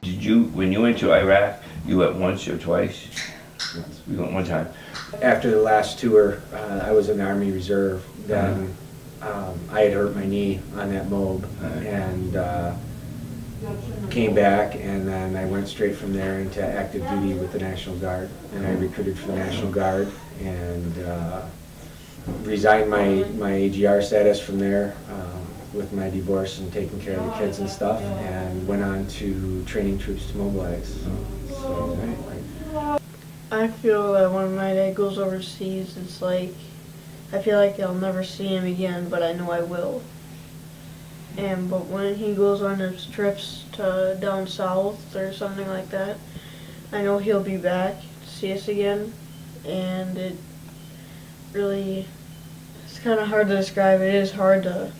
Did you, when you went to Iraq, you went once or twice? We went one time. After the last tour, I was in the Army Reserve. Then I had hurt my knee on that mob, and came back, and then I went straight from there into active duty with the National Guard. And I recruited for the National Guard, and resigned my AGR status from there with my divorce and taking care of the kids and stuff, and went on to training troops to mobilize. I feel that when my dad goes overseas, it's like, I feel like I'll never see him again, but I know I will. But when he goes on his trips to down south or something like that, I know he'll be back to see us again, and it really, it's kind of hard to describe. It is hard to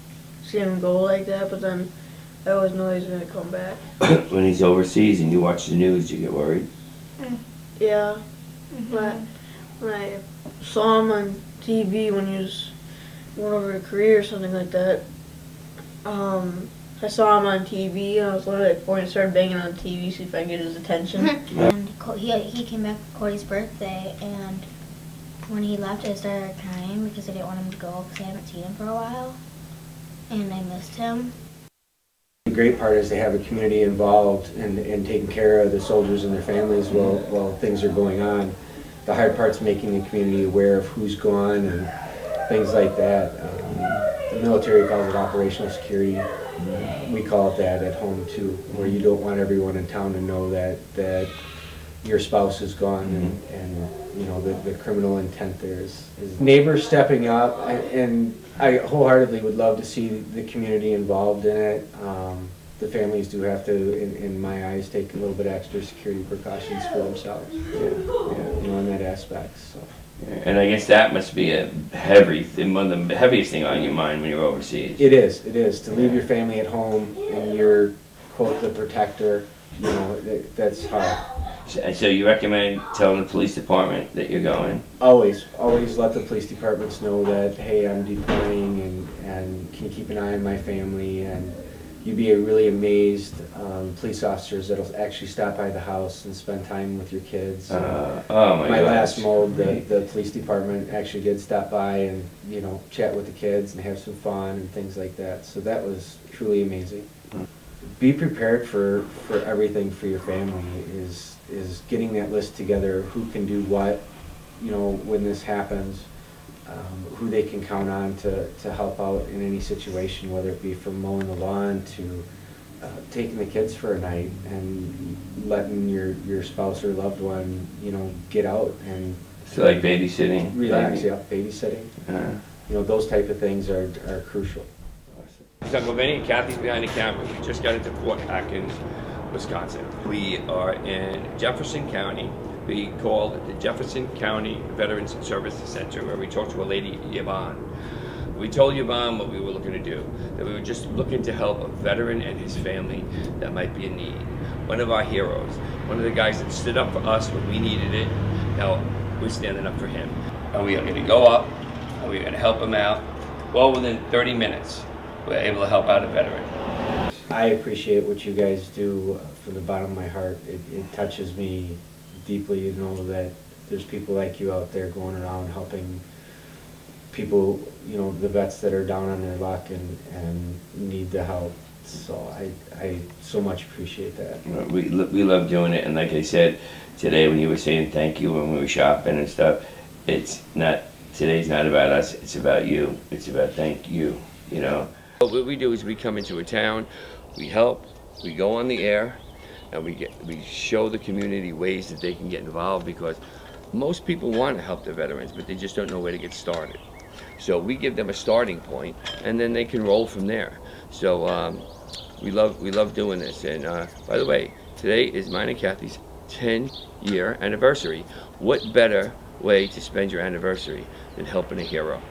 see him go like that, but then I always know he's going to come back. When he's overseas and you watch the news, you get worried? Yeah, but when I saw him on TV when he was going over to Korea or something like that, I saw him on TV, and I was literally going to start banging on TV, see if I can get his attention. And he came back for Cody's birthday, and when he left, I started crying because I didn't want him to go because I haven't seen him for a while, and I missed him. The great part is they have a community involved in taking care of the soldiers and their families while things are going on. The hard part's making the community aware of who's gone and things like that. The military calls it operational security. We call it that at home too, where you don't want everyone in town to know that your spouse is gone, and you know the criminal intent there is neighbors stepping up, and I wholeheartedly would love to see the community involved in it. The families do have to, in my eyes, take a little bit extra security precautions for themselves. Yeah, you know, in that aspect. So. And I guess that must be a one of the heaviest thing on your mind when you're overseas. It is to leave your family at home and you're, quote, the protector. You know, that's hard. So you recommend telling the police department that you're going? Always let the police departments know that, hey, I'm deploying, and can you keep an eye on my family, and you'd be really amazed police officers that'll actually stop by the house and spend time with your kids. Oh my last mob, the police department actually did stop by and, you know, chat with the kids and have some fun and things like that. So that was truly amazing. Be prepared for everything for your family. Is getting that list together, who can do what, you know, when this happens, who they can count on to help out in any situation, whether it be from mowing the lawn to taking the kids for a night and letting your spouse or loved one, you know, get out and so like babysitting, relax. Yeah, babysitting. You know, those type of things are crucial. So Uncle Vinny, Kathy's behind the camera. We just got into Fort Atkinson, Wisconsin. We are in Jefferson County. We called the Jefferson County Veterans Service Center, where we talked to a lady, Yvonne. We told Yvonne what we were looking to do, that we were just looking to help a veteran and his family that might be in need. One of our heroes, one of the guys that stood up for us when we needed it. Now we're standing up for him. And we are going to go up, and we're going to help him out. Well, within 30 minutes, we're able to help out a veteran. I appreciate what you guys do from the bottom of my heart. It touches me deeply, you know, that there's people like you out there going around helping people, you know, the vets that are down on their luck and need the help. So I so much appreciate that. We love doing it, and like I said today when you were saying thank you when we were shopping and stuff, today's not about us, it's about you. It's about thank you, you know. What we do is we come into a town, we help, we go on the air, and we show the community ways that they can get involved, because most people want to help their veterans, but they just don't know where to get started. So we give them a starting point, and then they can roll from there. So we love doing this. And by the way, today is mine and Kathy's 10-year anniversary. What better way to spend your anniversary than helping a hero?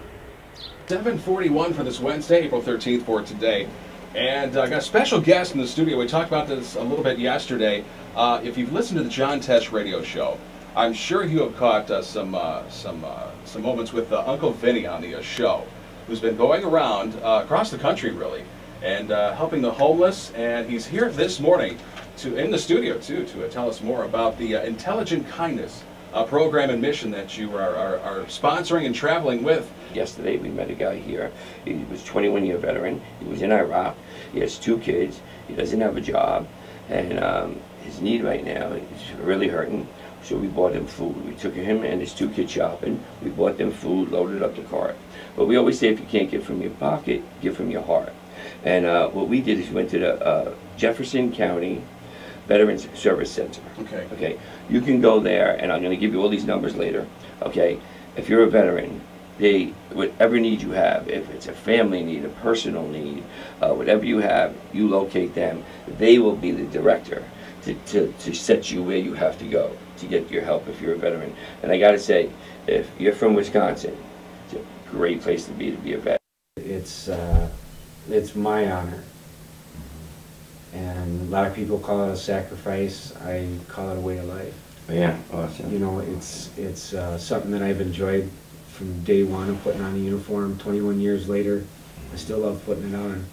7:41 for this Wednesday, April 13th for today. And I got a special guest in the studio. We talked about this a little bit yesterday. If you've listened to the John Tesh radio show, I'm sure you have caught some moments with Uncle Vinny on the show, who's been going around across the country, really, and helping the homeless. And he's here this morning in the studio too to tell us more about the Intelligent Kindness program and mission that you are sponsoring and traveling with. Yesterday we met a guy here. He was a 21-year veteran. He was in Iraq. He has 2 kids. He doesn't have a job, and his need right now is really hurting. So we bought him food. We took him and his 2 kids shopping. We bought them food, loaded up the cart. But we always say, if you can't give from your pocket, give from your heart. And what we did is we went to the Jefferson County Veteran Service Center. Okay. Okay. You can go there, and I'm going to give you all these numbers later. Okay. If you're a veteran, whatever need you have, if it's a family need, a personal need, whatever you have, you locate them. They will be the director to set you where you have to go to get your help if you're a veteran. And I got to say, if you're from Wisconsin, it's a great place to be a vet. It's my honor. And a lot of people call it a sacrifice. I call it a way of life. Yeah, awesome. You know, it's something that I've enjoyed from day one of putting on a uniform. 21 years later, I still love putting it on.